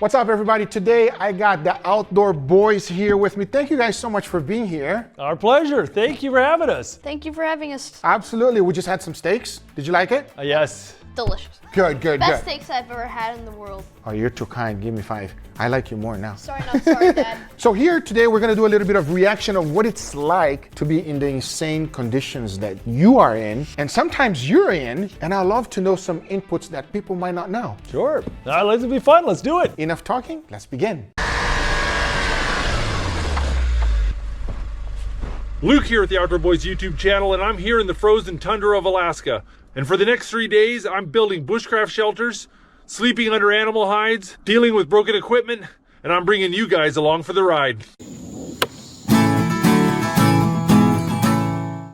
What's up, everybody? Today I got the outdoor boys here with me. Thank you guys so much for being here. Our pleasure. Thank you for having us. Thank you for having us. Absolutely. We just had some steaks. Did you like it? Yes. Delicious. Good. Best steaks I've ever had in the world. Oh, you're too kind. Give me 5. I like you more now. Sorry, not sorry, Dad. So here today we're going to do a little bit of reaction of what it's like to be in the insane conditions that you are in and sometimes you're in, and I love to know some inputs that people might not know. Sure. Let's be fun. Let's do it. Enough talking. Let's begin. Luke here at the Outdoor Boys YouTube channel, and I'm here in the frozen tundra of Alaska. And for the next 3 days, I'm building bushcraft shelters, sleeping under animal hides, dealing with broken equipment, and I'm bringing you guys along for the ride.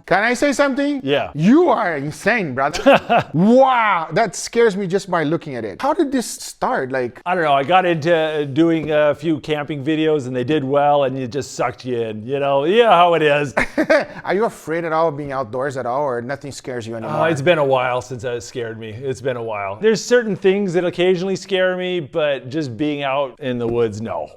Can I say something? Yeah. You are insane, brother. Wow, that scares me just by looking at it. How did this start? Like, I don't know. I got into doing a few camping videos and they did well and it just sucked you in. You know, how it is. are you afraid at all of being outdoors at all, or nothing scares you anymore? It's been a while since it scared me. It's been a while. There's certain things that occasionally scare me, but just being out in the woods, no.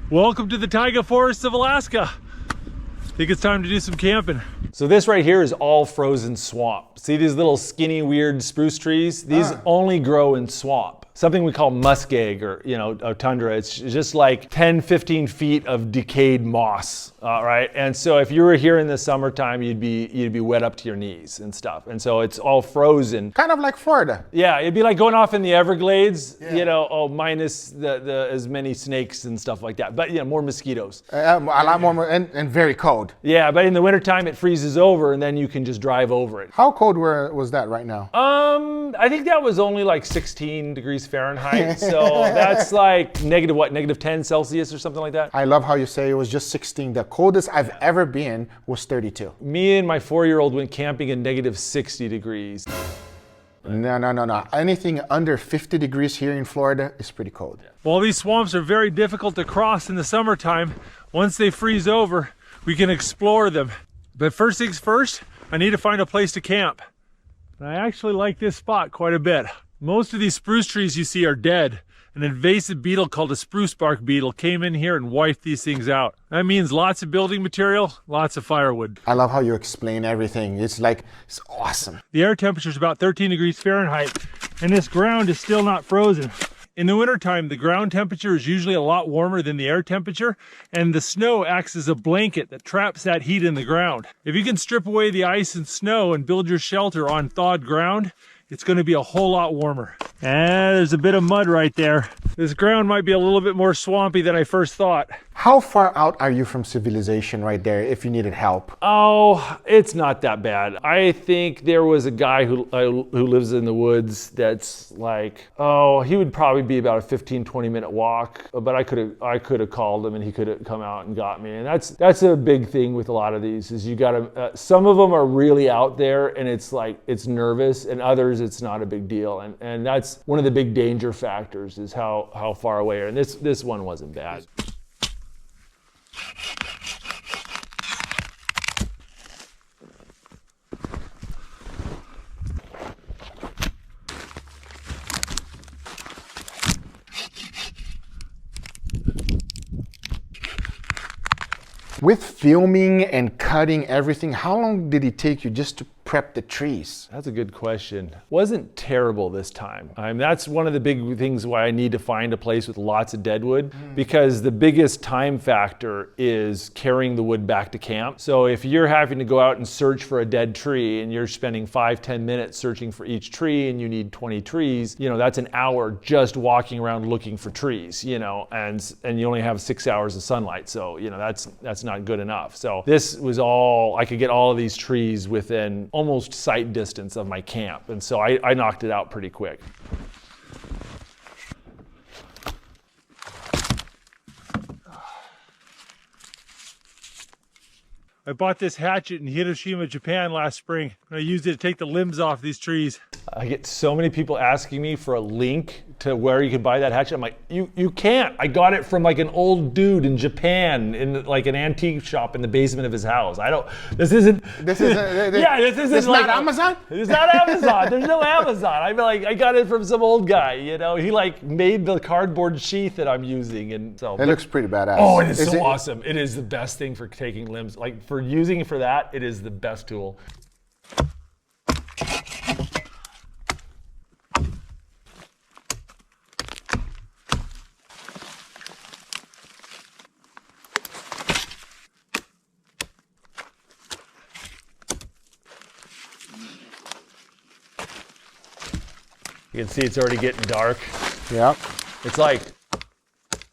Welcome to the taiga forests of Alaska. I think it's time to do some camping. So this right here is all frozen swamp. See these little skinny, weird spruce trees? These only grow in swamp. Something we call muskeg or, a tundra. It's just like 10, 15 feet of decayed moss, right? And so if you were here in the summertime, you'd be wet up to your knees and stuff. And so it's all frozen. Kind of like Florida. Yeah, it'd be like going off in the Everglades, minus the as many snakes and stuff like that. But more mosquitoes. A lot more and very cold. Yeah, but in the wintertime it freezes over and then you can just drive over it. How cold was that right now? I think that was only like 16 degrees Fahrenheit. So that's like negative 10 Celsius or something like that. I love how you say it was just 16. The coldest I've ever been was 32. Me and my 4-year-old went camping in negative 60 degrees. No. Anything under 50 degrees here in Florida is pretty cold. While these swamps are very difficult to cross in the summertime, once they freeze over, we can explore them. But first things first, I need to find a place to camp. And I actually like this spot quite a bit. Most of these spruce trees you see are dead. An invasive beetle called a spruce bark beetle came in here and wiped these things out. That means lots of building material, lots of firewood. I love how you explain everything. It's awesome. The air temperature is about 13 degrees Fahrenheit, and this ground is still not frozen. In the wintertime, the ground temperature is usually a lot warmer than the air temperature, and the snow acts as a blanket that traps that heat in the ground. If you can strip away the ice and snow and build your shelter on thawed ground, it's going to be a whole lot warmer. And there's a bit of mud right there. This ground might be a little bit more swampy than I first thought. How far out are you from civilization right there if you needed help? Oh, it's not that bad. I think there was a guy who lives in the woods that's like, he would probably be about a 15-20 minute walk, but I could have called him and he could have come out and got me. And that's a big thing with a lot of these is you gotta, some of them are really out there and it's like, it's nervous, and others it's not a big deal. And that's one of the big danger factors is how far away. And this one wasn't bad. With filming and cutting everything, how long did it take you just to prep the trees? That's a good question. Wasn't terrible this time. That's one of the big things why I need to find a place with lots of deadwood, because the biggest time factor is carrying the wood back to camp. So if you're having to go out and search for a dead tree and you're spending 5-10 minutes searching for each tree and you need 20 trees, that's an hour just walking around looking for trees, and you only have 6 hours of sunlight. So, that's not good enough. So this was I could get all of these trees within almost sight distance of my camp. And so I knocked it out pretty quick. I bought this hatchet in Hiroshima, Japan last spring. I used it to take the limbs off these trees. I get so many people asking me for a link to where you can buy that hatchet. I'm like, you can't. I got it from like an old dude in Japan in like an antique shop in the basement of his house. This isn't It's like not Amazon? It's not Amazon. There's no Amazon. I mean, like, I got it from some old guy, you know. He like made the cardboard sheath that I'm using, and so. It looks pretty badass. Oh, it is so awesome. It is the best thing for taking limbs. Like for using it for that, it is the best tool. You can see it's already getting dark. Yeah. It's like,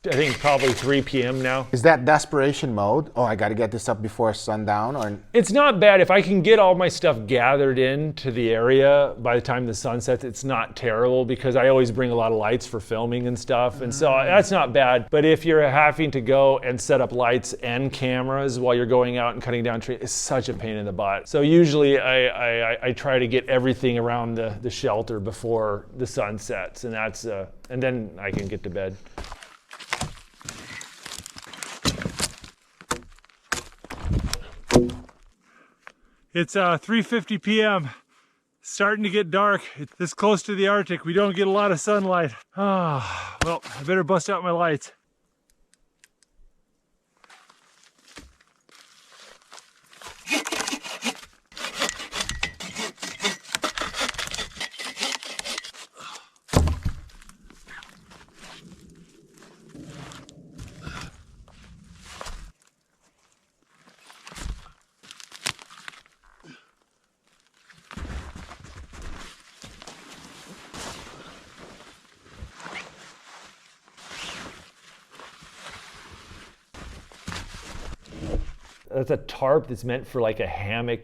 I think probably 3 p.m. now. Is that desperation mode? Oh, I got to get this up before sundown, or? It's not bad. If I can get all my stuff gathered into the area by the time the sun sets, it's not terrible because I always bring a lot of lights for filming and stuff. And so that's not bad. But if you're having to go and set up lights and cameras while you're going out and cutting down trees, it's such a pain in the butt. So usually I try to get everything around the shelter before the sun sets, and that's and then I can get to bed. It's 3:50 p.m. Starting to get dark. It's this close to the Arctic. We don't get a lot of sunlight. Ah, well, I better bust out my lights. That's a tarp that's meant for like a hammock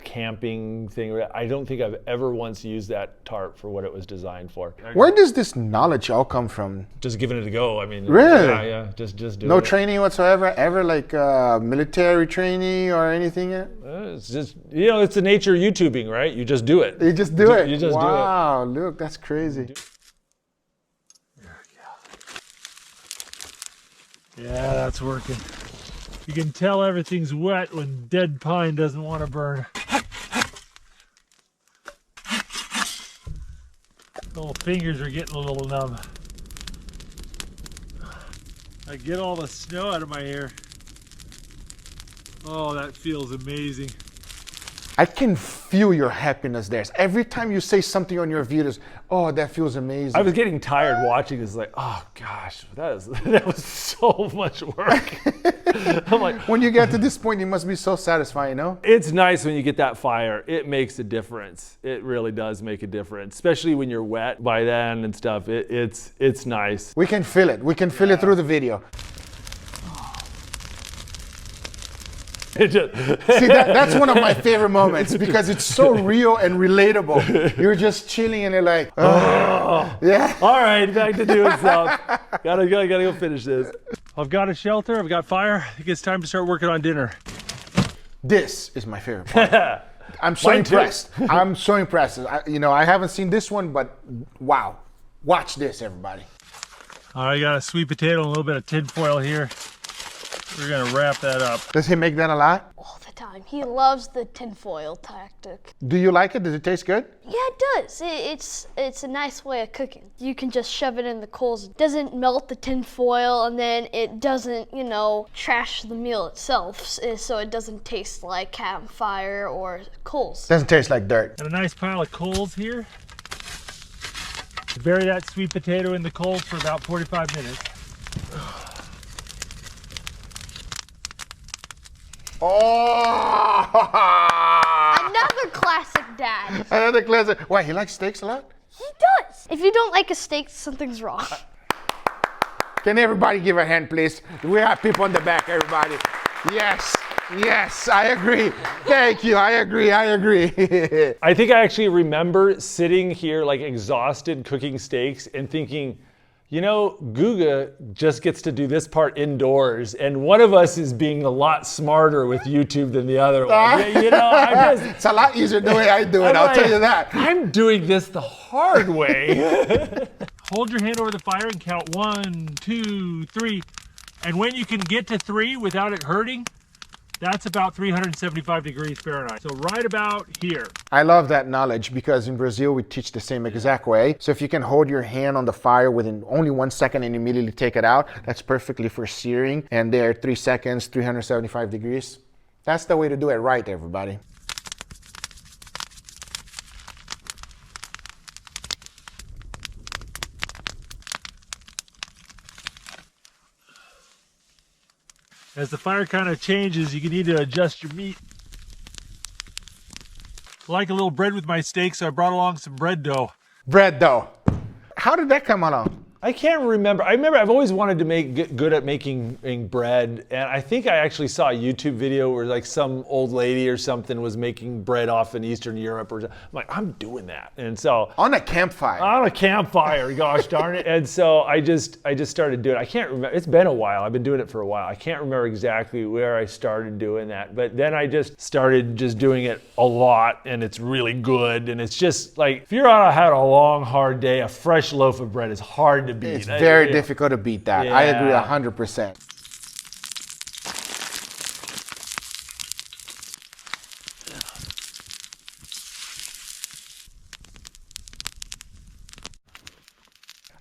camping thing. I don't think I've ever once used that tarp for what it was designed for. Where does this knowledge all come from? Just giving it a go. I mean, Really? Yeah, just do No it. training whatsoever? Ever like military training or anything yet? It's just, you know, it's the nature of YouTubing, right? You just do it. You just do it? You just do it. Wow, look, that's crazy. Yeah, that's working. You can tell everything's wet when dead pine doesn't want to burn. Little fingers are getting a little numb. I get all the snow out of my hair. Oh, that feels amazing. I can feel your happiness there. Every time you say something on your videos, oh, that feels amazing. I was getting tired watching this, like, oh gosh, that was so much work. I'm like, when you get to this point, it must be so satisfying, no? it's nice when you get that fire. It makes a difference. It really does make a difference, especially when you're wet by then and stuff. It's nice. We can feel it. We can feel it through the video. It just, See, that's one of my favorite moments because it's so real and relatable. You're just chilling and you're like, oh, yeah. all right, back to doing stuff. Gotta go finish this. I've got a shelter, I've got fire. I think it's time to start working on dinner. This is my favorite part. I'm so Mine too. impressed. I'm so impressed. I haven't seen this one, but wow. Watch this, everybody. I got a sweet potato and a little bit of tin foil here. We're gonna wrap that up. Does he make that a lot? All the time. He loves the tinfoil tactic. Do you like it? Does it taste good? Yeah, it does. It's a nice way of cooking. You can just shove it in the coals. It doesn't melt the tinfoil, and then it doesn't, trash the meal itself. So it doesn't taste like campfire or coals. Doesn't taste like dirt. Got a nice pile of coals here. Bury that sweet potato in the coals for about 45 minutes. Oh! Another classic dad. Another classic. Why, he likes steaks a lot? He does. If you don't like a steak, something's wrong. Can everybody give a hand, please? We have people in the back, everybody. Yes, I agree. Thank you, I agree. I think I actually remember sitting here like exhausted cooking steaks and thinking, You know, Guga just gets to do this part indoors, and one of us is being a lot smarter with YouTube than the other one. You know, it's a lot easier the way I do it, I'll tell you that. I'm doing this the hard way. Hold your hand over the fire and count 1, 2, 3. And when you can get to 3 without it hurting, that's about 375 degrees Fahrenheit. So right about here. I love that knowledge because in Brazil we teach the same exact way. So if you can hold your hand on the fire within only 1 second and immediately take it out, that's perfectly for searing. And there, 3 seconds, 375 degrees. That's the way to do it right, everybody. As the fire kind of changes, you need to adjust your meat. I like a little bread with my steak, so I brought along some bread dough. Bread dough. How did that come along? I can't remember. I remember I've always wanted to get good at making bread, and I think I actually saw a YouTube video where like some old lady or something was making bread off in Eastern Europe, or I'm like, I'm doing that, and so On a campfire. on a campfire, gosh darn it, and so I just started doing it. I can't remember. It's been a while. I've been doing it for a while. I can't remember exactly where I started doing that, but then I just started just doing it a lot, and it's really good, and it's just like if you're had a long hard day, a fresh loaf of bread is hard to beat. It's very difficult to beat that. I agree Yeah. 100%.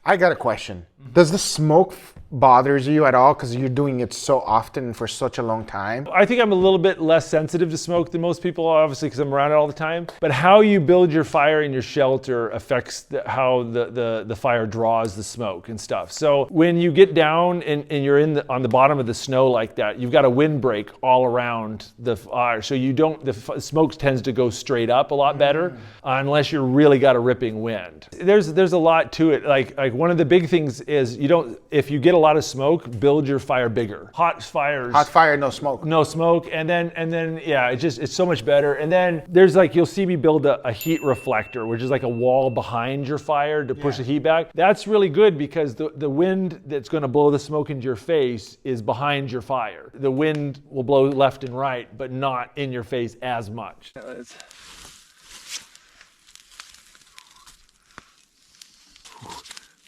I got a question. Does the smoke bothers you at all because you're doing it so often and for such a long time? I think I'm a little bit less sensitive to smoke than most people, obviously, because I'm around it all the time. But how you build your fire in your shelter affects how the fire draws the smoke and stuff. So when you get down and you're on the bottom of the snow like that, you've got a windbreak all around the fire. So you don't, smoke tends to go straight up a lot better unless you're really got a ripping wind. There's a lot to it. Like one of the big things is if you get a lot of smoke, build your fire bigger. Hot fire, no smoke. no smoke, and then yeah, it's so much better. And then there's like, you'll see me build a heat reflector, which is like a wall behind your fire to push the heat back. That's really good because the wind that's going to blow the smoke into your face is behind your fire. The wind will blow left and right, but not in your face as much.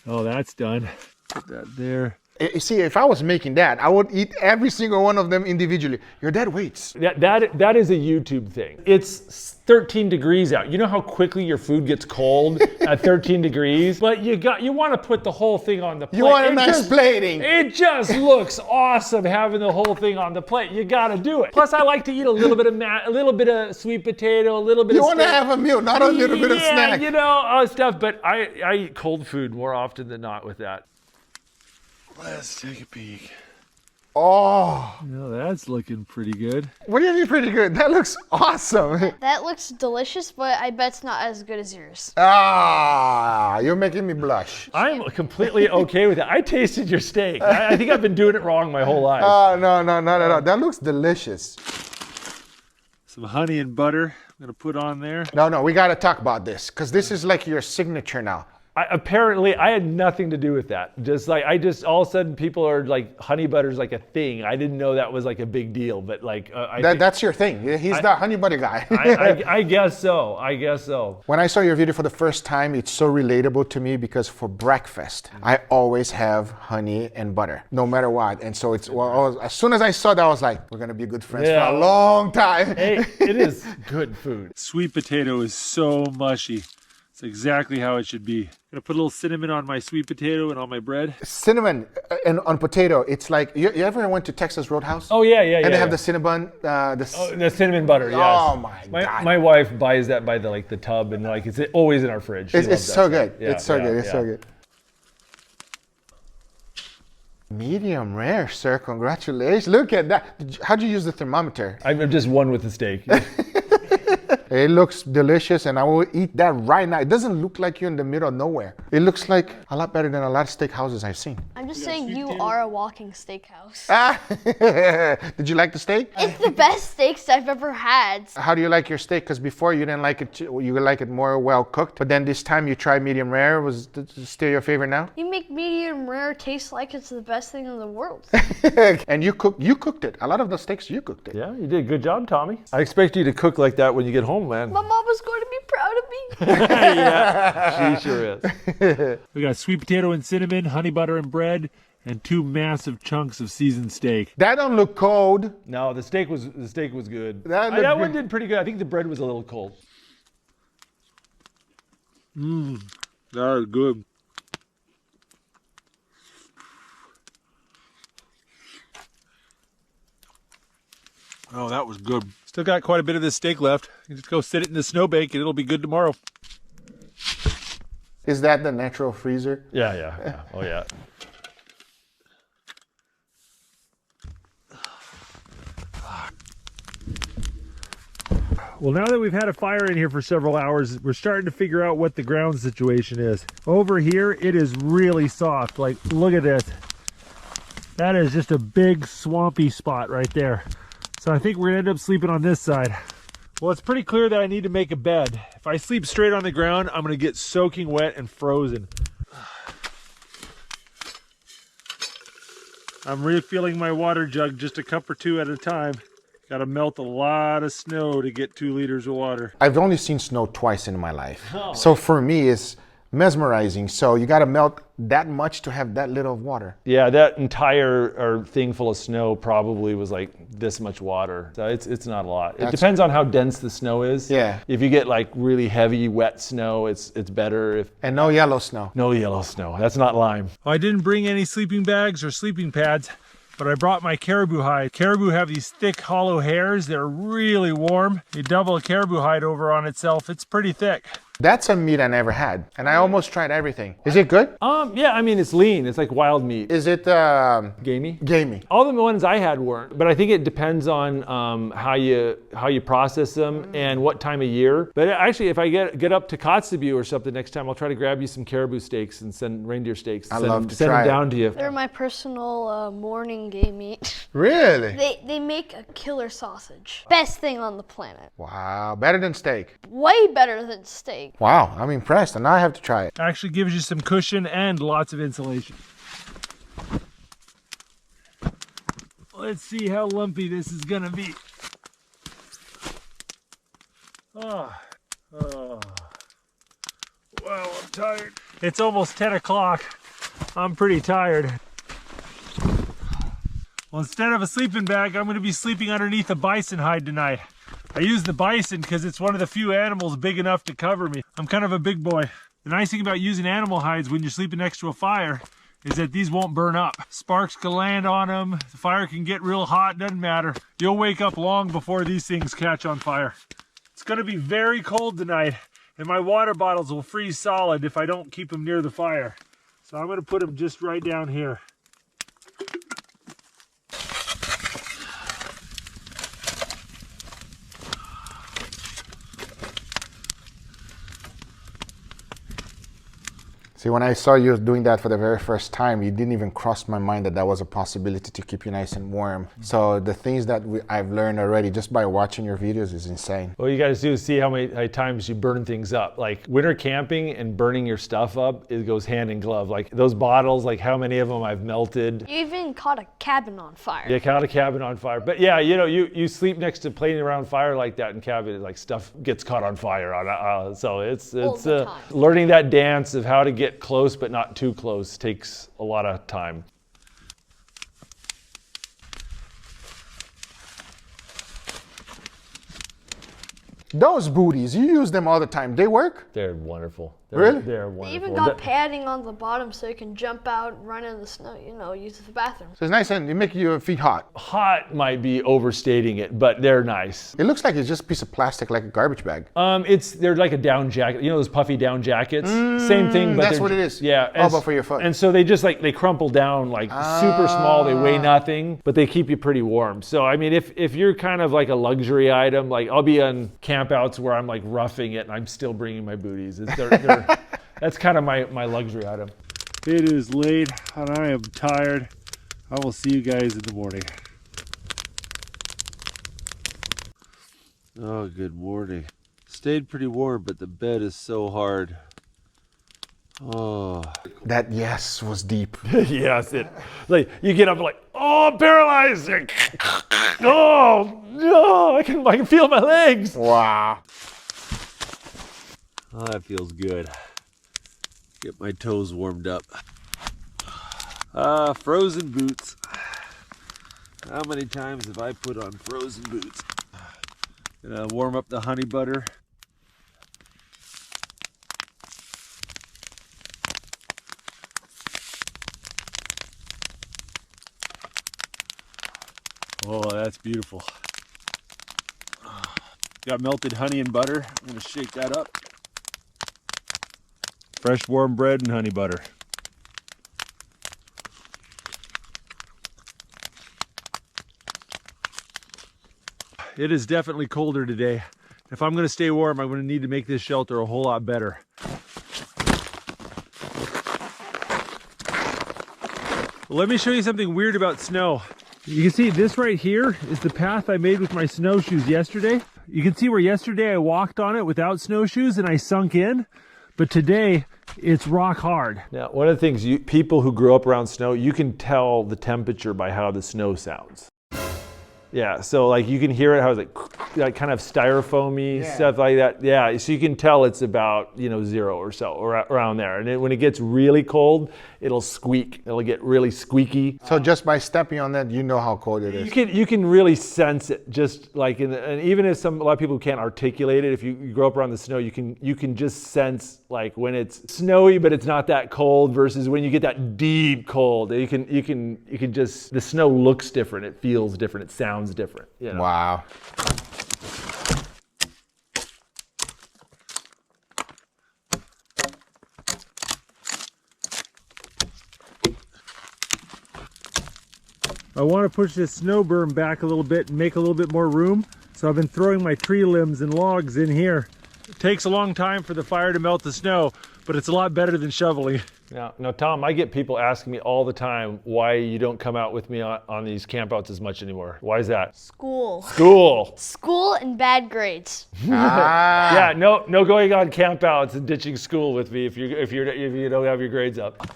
Oh, that's done. Put that there. You see, if I was making that, I would eat every single one of them individually. Your dad waits. That is a YouTube thing. It's 13 degrees out. You know how quickly your food gets cold at 13 degrees? But you want to put the whole thing on the plate. You want a nice plating. It just looks awesome having the whole thing on the plate. You got to do it. Plus, I like to eat a little bit of sweet potato, a little bit You of want to have a meal, not a little bit of snack. Yeah, you know, stuff. But I eat cold food more often than not with that. Let's take a peek. Oh, No, that's looking pretty good. what do you mean pretty good? That looks awesome. That looks delicious, but I bet it's not as good as yours. Ah, you're making me blush. I'm completely okay with that. I tasted your steak. I think I've been doing it wrong my whole life. No, not at all. That looks delicious. Some honey and butter I'm gonna put on there. No, we got to talk about this because this is like your signature now. Apparently, I had nothing to do with that. All of a sudden, people are like, honey butter's like a thing. I didn't know that was like a big deal, but like, That's your thing. He's the honey butter guy. I guess so. I guess so. When I saw your video for the first time, it's so relatable to me because for breakfast, I always have honey and butter, no matter what. And so as soon as I saw that, I was like, we're going to be good friends for a long time. Hey, it is good food. Sweet potato is so mushy. It's exactly how it should be. I'm gonna put a little cinnamon on my sweet potato and on my bread. Cinnamon and on potato, it's like, you ever went to Texas Roadhouse? Oh yeah. And they have the cinnamon, The cinnamon butter, yes. Oh my God. My wife buys that by the tub, and like it's always in our fridge. She It's loves that so stuff. good. Yeah, It's so yeah, good. It's so yeah. good. Medium rare, sir. Congratulations. Look at that. How'd you use the thermometer? I'm just one with the steak. It looks delicious, and I will eat that right now. It doesn't look like you're in the middle of nowhere. It looks like a lot better than a lot of steakhouses I've seen. I'm just saying you are a walking steakhouse. Ah, did you like the steak? It's the best steaks I've ever had. How do you like your steak? Because before you didn't like it, you like it more well cooked. But then this time you tried medium rare. Was it still your favorite now? You make medium rare taste like it's the best thing in the world. And you cooked it. A lot of the steaks you cooked it. Yeah, you did a good job, Tommy. I expect you to cook like that when you get home, man. My mama's going to be proud of me. Yeah, she sure is. We got sweet potato and cinnamon, honey butter and bread, and 2 massive chunks of seasoned steak. That don't look cold. No, the steak was good. That looked That one good. did pretty good. I think the bread was a little cold. That is good. Oh, that was good. Still got quite a bit of this steak left. You just go sit it in the snowbank and it'll be good tomorrow. Is that the natural freezer? Yeah. Oh, yeah. Well, now that we've had a fire in here for several hours, we're starting to figure out what the ground situation is. Over here, it is really soft. Like, look at this. That is just a big swampy spot right there. So I think we're gonna end up sleeping on this side. Well, it's pretty clear that I need to make a bed. If I sleep straight on the ground, I'm gonna get soaking wet and frozen. I'm refilling my water jug just a cup or 2 at a time. Gotta melt a lot of snow to get 2 liters of water. I've only seen snow twice in my life. So for me, it's mesmerizing. So you got to melt that much to have that little of water. Yeah, that entire thing full of snow probably was like this much water. So it's not a lot. It depends on how dense the snow is. Yeah. If you get like really heavy, wet snow, it's better. If And no yellow snow. no yellow snow, that's not lime. I didn't bring any sleeping bags or sleeping pads, but I brought my caribou hide. Caribou have these thick, hollow hairs. They're really warm. You double a caribou hide over on itself, it's pretty thick. That's a meat I never had. And I almost tried everything. Is it good? Yeah, I mean, it's lean. It's like wild meat. Is it Gamey? gamey? All the ones I had weren't, but I think it depends on how you process them and what time of year. But actually, if I get up to Kotzebue or something next time, I'll try to grab you some caribou steaks and send reindeer steaks. I'd love to send try them it. down to you. They're my personal morning game meat. Really? They make a killer sausage. Best thing on the planet. Wow, better than steak. Way better than steak. Wow, I'm impressed, and now I have to try it. Actually gives you some cushion and lots of insulation. Let's see how lumpy this is gonna be. Wow, I'm tired. It's almost 10 o'clock. I'm pretty tired. Well, instead of a sleeping bag, I'm gonna be sleeping underneath a bison hide tonight. I use the bison because it's one of the few animals big enough to cover me. I'm kind of a big boy. The nice thing about using animal hides when you're sleeping next to a fire is that these won't burn up. Sparks can land on them, the fire can get real hot, doesn't matter. You'll wake up long before these things catch on fire. It's gonna be very cold tonight, and my water bottles will freeze solid if I don't keep them near the fire. So I'm gonna put them just right down here. See, when I saw you doing that for the very first time, it didn't even cross my mind that that was a possibility to keep you nice and warm. So the things that I've learned already just by watching your videos is insane. What you guys do is see how many times you burn things up. Like winter camping and burning your stuff up, it goes hand in glove. Like those bottles, like how many of them I've melted. You even caught a cabin on fire. Yeah, caught a cabin on fire. But yeah, you know, you sleep next to playing around fire like that in cabin, like stuff gets caught on fire. So it's the time. learning that dance of how to get close but not too close takes a lot of time. Those booties, you use them all the time. They work? They're wonderful. Really? They're They wonderful. even got padding on the bottom so you can jump out, run in the snow, you know, use the bathroom. So it's nice and it make your feet hot. Hot might be overstating it, but they're nice. It looks like it's just a piece of plastic, like a garbage bag. They're like a down jacket. You know those puffy down jackets? Same thing, but That's they're- what it is. Yeah. Oh, but for your foot. And so they just like, they crumple down like super small. They weigh nothing, but they keep you pretty warm. So, I mean, if you're kind of like a luxury item, like I'll be on campouts where I'm like roughing it and I'm still bringing my booties. That's kind of my luxury item. It is late and I am tired. I will see you guys in the morning. Oh, good morning. Stayed pretty warm, but the bed is so hard. Oh. That yes was deep. Yes, like you get up like, oh, I'm paralyzed. Oh no, I can feel my legs. Wow. Oh, that feels good. Get my toes warmed up. Frozen boots. How many times have I put on frozen boots? Gonna warm up the honey butter. Oh, that's beautiful. Got melted honey and butter. I'm gonna shake that up. Fresh warm bread and honey butter. It is definitely colder today. If I'm gonna stay warm, I'm gonna need to make this shelter a whole lot better. Well, let me show you something weird about snow. You can see this right here is the path I made with my snowshoes yesterday. You can see where yesterday I walked on it without snowshoes and I sunk in, but today it's rock hard. Now, one of the things people who grew up around snow, you can tell the temperature by how the snow sounds. Yeah, so like you can hear it how it's like kind of styrofoamy, stuff like that. Yeah, so you can tell it's about 0 or so, or around there. And when it gets really cold, it'll squeak. It'll get really squeaky. So just by stepping on that, you know how cold it is. You can really sense it, just like and even if a lot of people can't articulate it, if you grow up around the snow, you can just sense like when it's snowy but it's not that cold versus when you get that deep cold. You can just, the snow looks different, it feels different, it sounds different. Wow. I want to push this snow berm back a little bit and make a little bit more room. So I've been throwing my tree limbs and logs in here. It takes a long time for the fire to melt the snow, but it's a lot better than shoveling. Now, Tom, I get people asking me all the time why you don't come out with me on these campouts as much anymore. Why is that? School. School And bad grades. Yeah, no going on campouts and ditching school with me if you don't have your grades up.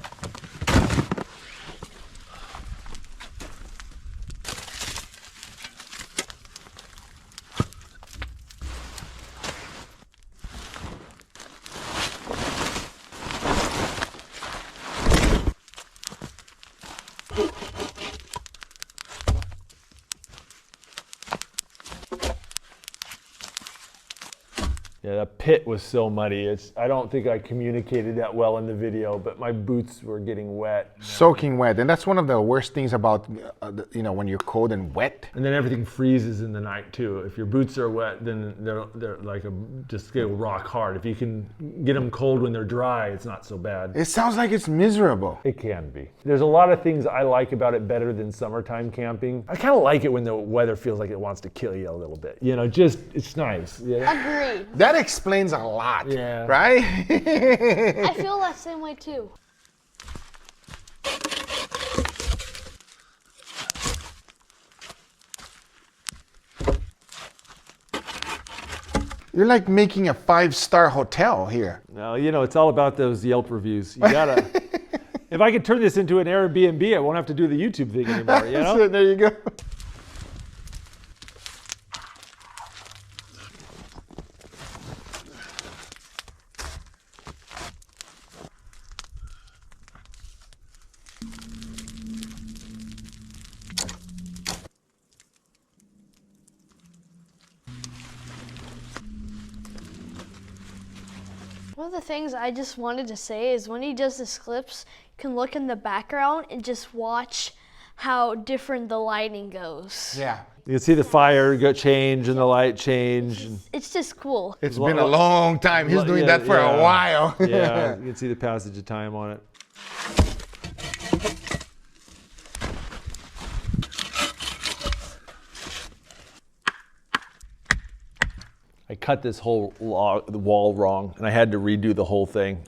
Yeah, the pit was so muddy. I don't think I communicated that well in the video, but my boots were getting wet. Soaking wet. And that's one of the worst things about, when you're cold and wet. And then everything freezes in the night too. If your boots are wet, then they're like just go rock hard. If you can get them cold when they're dry, it's not so bad. It sounds like it's miserable. It can be. There's a lot of things I like about it better than summertime camping. I kind of like it when the weather feels like it wants to kill you a little bit. It's nice. Agreed. That explains a lot, Yeah. right? I feel that same way too. You're like making a 5-star hotel here. No, it's all about those Yelp reviews. You gotta. If I could turn this into an Airbnb, I won't have to do the YouTube thing anymore. So there you go. One of the things I just wanted to say is when he does the clips, you can look in the background and just watch how different the lighting goes. Yeah. You can see the fire go change and the light change. It's just cool. It's been a long time. He's doing that for a while. Yeah, you can see the passage of time on it. I cut this whole wall wrong, and I had to redo the whole thing.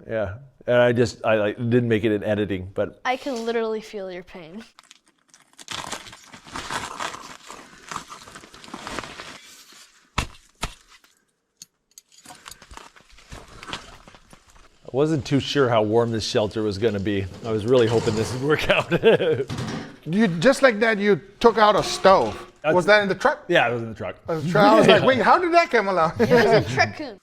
Yeah, and I didn't make it in editing, but I can literally feel your pain. I wasn't too sure how warm this shelter was going to be. I was really hoping this would work out. You just like that. You took out a stove. Was that in the truck? Yeah, it was in the truck. I was like, wait, how did that come along? It was a raccoon.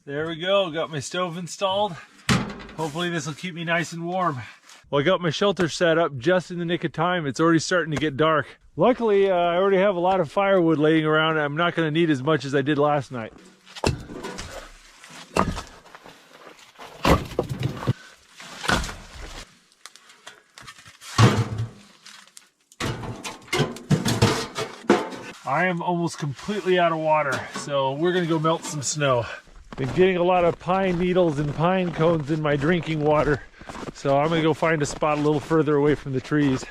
There we go, got my stove installed. Hopefully this will keep me nice and warm. Well, I got my shelter set up just in the nick of time. It's already starting to get dark. Luckily, I already have a lot of firewood laying around. I'm not gonna need as much as I did last night. I am almost completely out of water, so we're gonna go melt some snow. Been getting a lot of pine needles and pine cones in my drinking water, so I'm gonna go find a spot a little further away from the trees.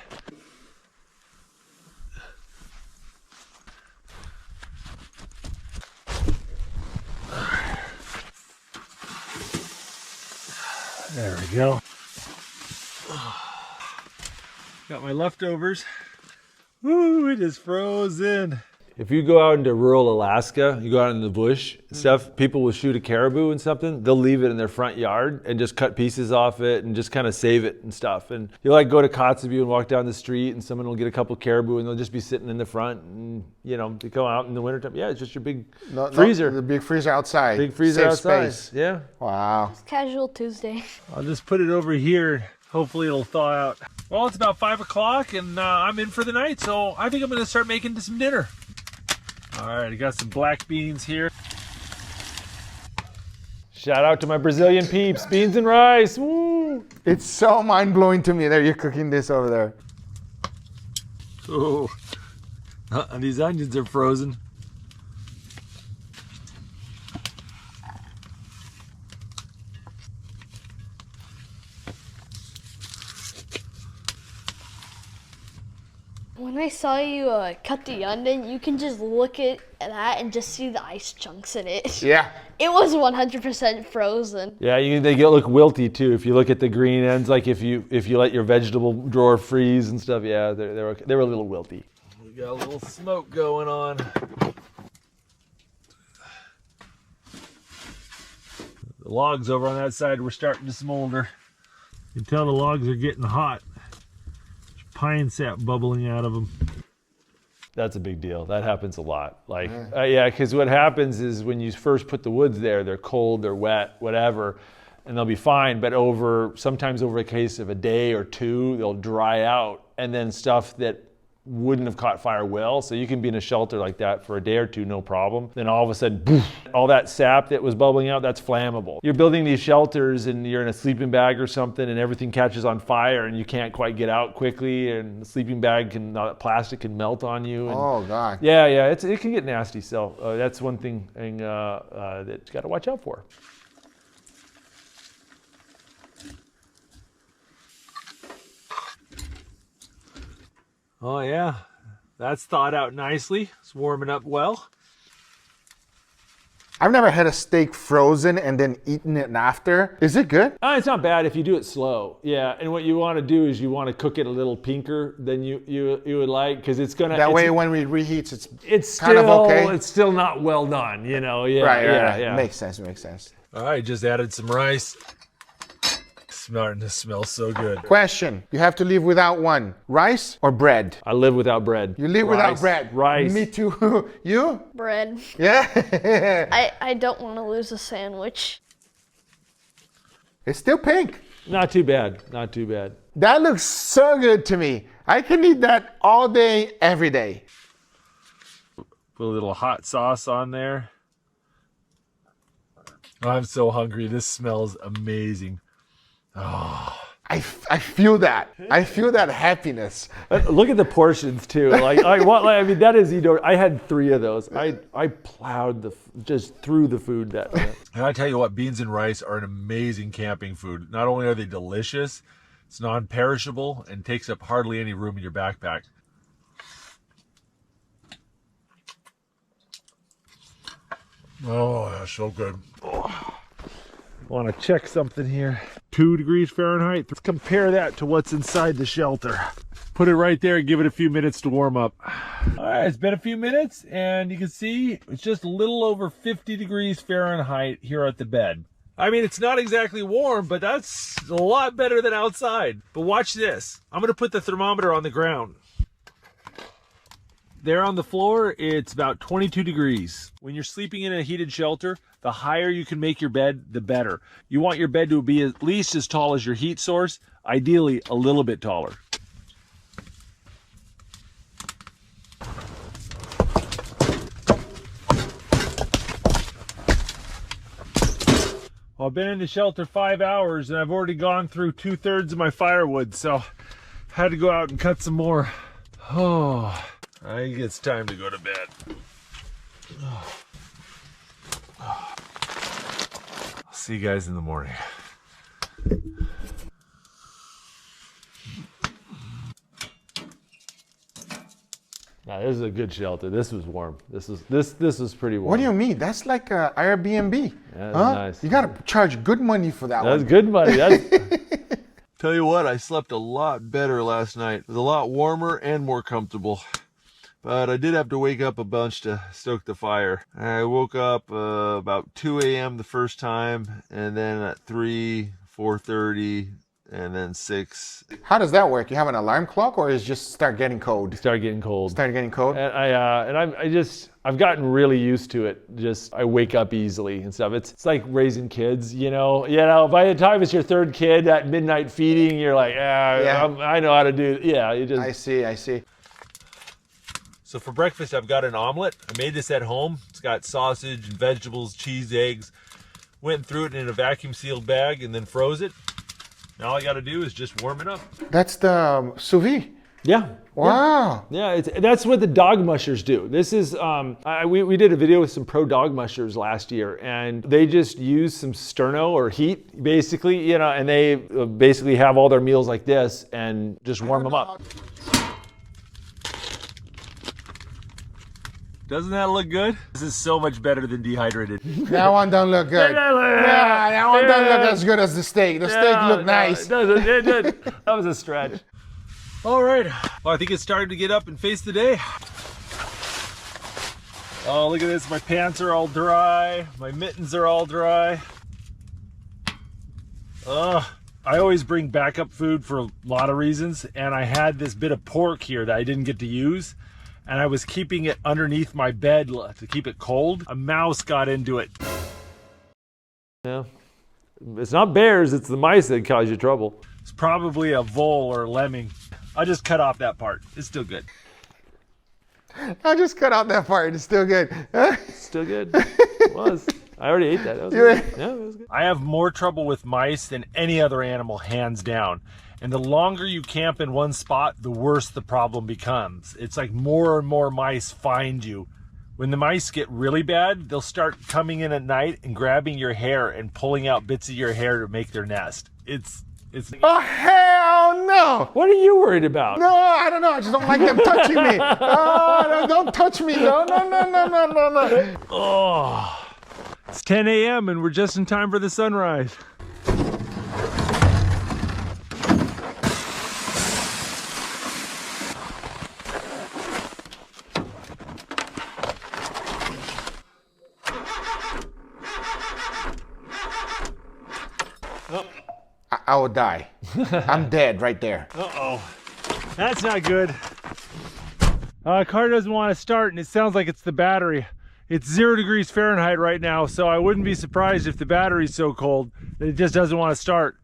There we go. Got my leftovers. Woo, it is frozen. If you go out into rural Alaska, you go out in the bush and stuff, people will shoot a caribou and something, they'll leave it in their front yard and just cut pieces off it and just kind of save it and stuff. And you like go to Kotzebue and walk down the street and someone will get a couple caribou and they'll just be sitting in the front and, you know, you go out in the wintertime. Yeah, it's just your big freezer. The big freezer outside. Big freezer Safe outside. Space. Yeah. Wow. Casual Tuesday. I'll just put it over here. Hopefully it'll thaw out. Well, it's about 5 o'clock and I'm in for the night, so I think I'm gonna start making some dinner. All right, I got some black beans here. Shout out to my Brazilian peeps, beans and rice. Woo! It's so mind-blowing to me that you're cooking this over there. Oh, these onions are frozen. When I saw you cut the onion, you can just look at that and just see the ice chunks in it. Yeah. It was 100% frozen. Yeah, look wilty too. If you look at the green ends, like if you let your vegetable drawer freeze and stuff, yeah, they were a little wilty. We got a little smoke going on. The logs over on that side were starting to smolder. You can tell the logs are getting hot. There's pine sap bubbling out of them. That's a big deal. That happens a lot. Like, yeah, because what happens is when you first put the woods there, they're cold, they're wet, whatever, and they'll be fine. But sometimes over a case of a day or two, they'll dry out, and then stuff that wouldn't have caught fire will. So you can be in a shelter like that for a day or two, no problem. Then all of a sudden, poof, all that sap that was bubbling out, that's flammable. You're building these shelters and you're in a sleeping bag or something and everything catches on fire and you can't quite get out quickly and the sleeping bag plastic can melt on you. And Oh, God. yeah, it can get nasty. So that's one thing that you got to watch out for. Oh yeah, that's thawed out nicely. It's warming up well. I've never had a steak frozen and then eaten it after. Is it good? It's not bad if you do it slow. Yeah, and what you want to do is you want to cook it a little pinker than you would like, because it's gonna. That way, when we reheats, it's kind still of okay. It's still not well done, you know. Yeah, Right. yeah. Makes sense. All right, just added some rice. Starting to smell so good. Question: you have to live without one: rice or bread? I live without bread. You live without bread. Rice. Me too. You? Bread. Yeah. I don't want to lose a sandwich. It's still pink. Not too bad. Not too bad. That looks so good to me. I can eat that all day, every day. Put a little hot sauce on there. I'm so hungry. This smells amazing. Oh. I feel that. I feel that happiness. Look at the portions too. I mean, that is, I had 3 of those. I plowed just through the food that. And I tell you what, beans and rice are an amazing camping food. Not only are they delicious, it's non-perishable and takes up hardly any room in your backpack. Oh, that's so good. Oh. I want to check something here. 2 degrees Fahrenheit. Let's compare that to what's inside the shelter. Put it right there and give it a few minutes to warm up. All right, it's been a few minutes and you can see it's just a little over 50 degrees Fahrenheit here at the bed. I mean, it's not exactly warm, but that's a lot better than outside. But watch this. I'm going to put the thermometer on the ground. There on the floor, it's about 22 degrees. When you're sleeping in a heated shelter, the higher you can make your bed, the better. You want your bed to be at least as tall as your heat source, ideally a little bit taller. Well, I've been in the shelter 5 hours and I've already gone through 2/3 of my firewood, so I had to go out and cut some more. Oh. I think it's time to go to bed. I'll see you guys in the morning. Now, this is a good shelter. This was warm. This was pretty warm. What do you mean? That's like a Airbnb. Yeah, that's nice. You gotta charge good money for that That's one. good money. That's Tell you what, I slept a lot better last night. It was a lot warmer and more comfortable. But I did have to wake up a bunch to stoke the fire. I woke up about 2 a.m. the first time, and then at 3, 4:30, and then 6. How does that work? You have an alarm clock, or is it just start getting cold? started getting cold. Start getting cold? And I've gotten really used to it. Just I wake up easily and stuff. It's like raising kids, you know. By the time it's your 3rd kid at midnight feeding, you're like, I know how to do it. Yeah, you just. I see. So for breakfast, I've got an omelet. I made this at home. It's got sausage and vegetables, cheese, eggs. Went through it in a vacuum sealed bag and then froze it. Now all I got to do is just warm it up. That's the sous vide. Yeah. Wow. Yeah, that's what the dog mushers do. This is, we did a video with some pro dog mushers last year, and they just use some sterno or heat, basically, and they basically have all their meals like this and just warm them up. Doesn't that look good? This is so much better than dehydrated. That one don't look good. Yeah, that one don't look as good as the steak. The steak looked nice. It did. That was a stretch. All right. Well, I think it's starting to get up and face the day. Oh, look at this. My pants are all dry. My mittens are all dry. I always bring backup food for a lot of reasons, and I had this bit of pork here that I didn't get to use, and I was keeping it underneath my bed to keep it cold. A mouse got into it. Yeah. It's not bears, it's the mice that cause you trouble. It's probably a vole or a lemming. I just cut off that part. It's still good. I just cut out that part. It's still good. Still good. It was. I already ate that. That was good. Yeah, it was good. I have more trouble with mice than any other animal, hands down. And the longer you camp in one spot, the worse the problem becomes. It's like more and more mice find you. When the mice get really bad, they'll start coming in at night and grabbing your hair and pulling out bits of your hair to make their nest. It's Oh, hell no. What are you worried about? No, I don't know. I just don't like them touching me. Oh, don't touch me. No. Oh, it's 10 a.m. and we're just in time for the sunrise. I will die. I'm dead right there. Uh-oh. That's not good. Car doesn't want to start, and it sounds like it's the battery. It's 0 degrees Fahrenheit right now, so I wouldn't be surprised if the battery's so cold that it just doesn't want to start.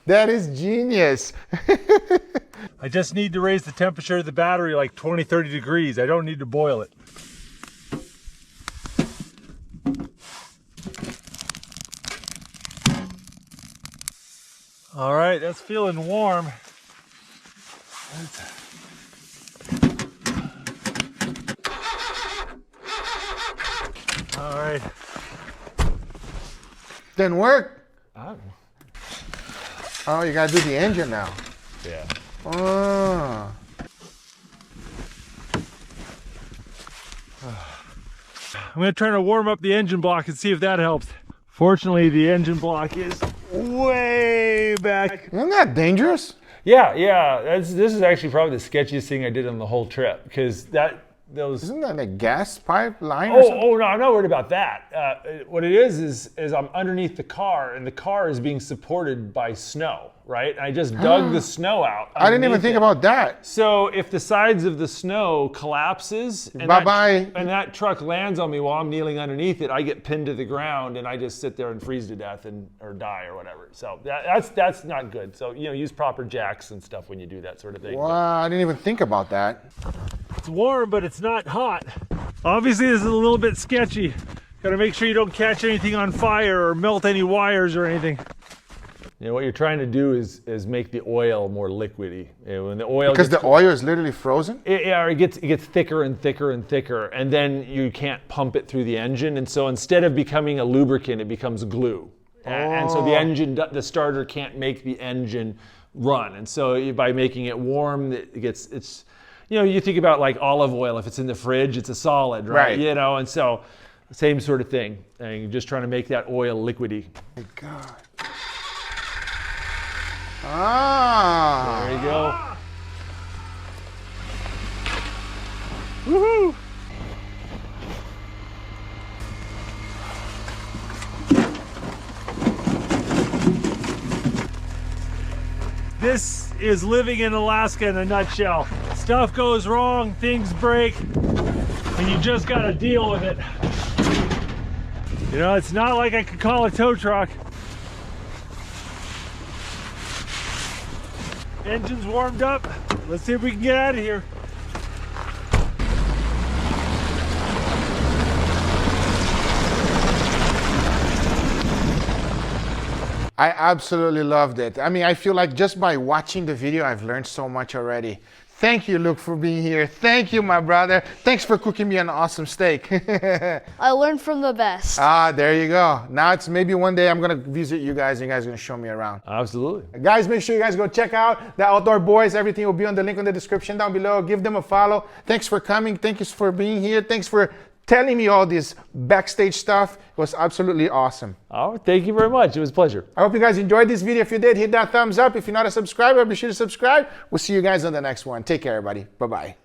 That is genius. I just need to raise the temperature of the battery like 20, 30 degrees. I don't need to boil it. All right, that's feeling warm. All right. Didn't work. Oh. Oh, you gotta do the engine now. Yeah. Oh. I'm gonna try to warm up the engine block and see if that helps. Fortunately, the engine block is way back. Isn't that dangerous? Yeah. This is actually probably the sketchiest thing I did on the whole trip, because those. Isn't that a gas pipe line or something? Oh no, I'm not worried about that. What it is I'm underneath the car, and the car is being supported by snow, right? I just dug the snow out. I didn't even think about that. So if the sides of the snow collapses and Bye-bye. and that truck lands on me while I'm kneeling underneath it, I get pinned to the ground and I just sit there and freeze to death or die or whatever. So that's not good. So use proper jacks and stuff when you do that sort of thing. Wow, I didn't even think about that. It's warm, but it's not hot. Obviously, this is a little bit sketchy. Gotta make sure you don't catch anything on fire or melt any wires or anything. What you're trying to do is make the oil more liquidy. When the oil Because the oil is literally frozen? it gets thicker and thicker and thicker, and then you can't pump it through the engine. And so instead of becoming a lubricant, it becomes glue. And so the starter can't make the engine run. And so by making it warm, you think about like olive oil. If it's in the fridge, it's a solid, right? Right. And so same sort of thing. And you're just trying to make that oil liquidy. Oh my God. Ah. There you go. Woohoo! This is living in Alaska in a nutshell. Stuff goes wrong, things break, and you just gotta deal with it. It's not like I could call a tow truck. Engine's warmed up. Let's see if we can get out of here. I absolutely loved it. I mean, I feel like just by watching the video, I've learned so much already. Thank you, Luke, for being here. Thank you, my brother. Thanks for cooking me an awesome steak. I learned from the best. There you go. Now it's maybe one day I'm going to visit you guys and you guys are going to show me around. Absolutely. Guys, make sure you guys go check out the Outdoor Boys. Everything will be on the link in the description down below. Give them a follow. Thanks for coming. Thank you for being here. Thanks for telling me all this backstage stuff. It was absolutely awesome. Oh, thank you very much. It was a pleasure. I hope you guys enjoyed this video. If you did, hit that thumbs up. If you're not a subscriber, be sure to subscribe. We'll see you guys on the next one. Take care, everybody. Bye-bye.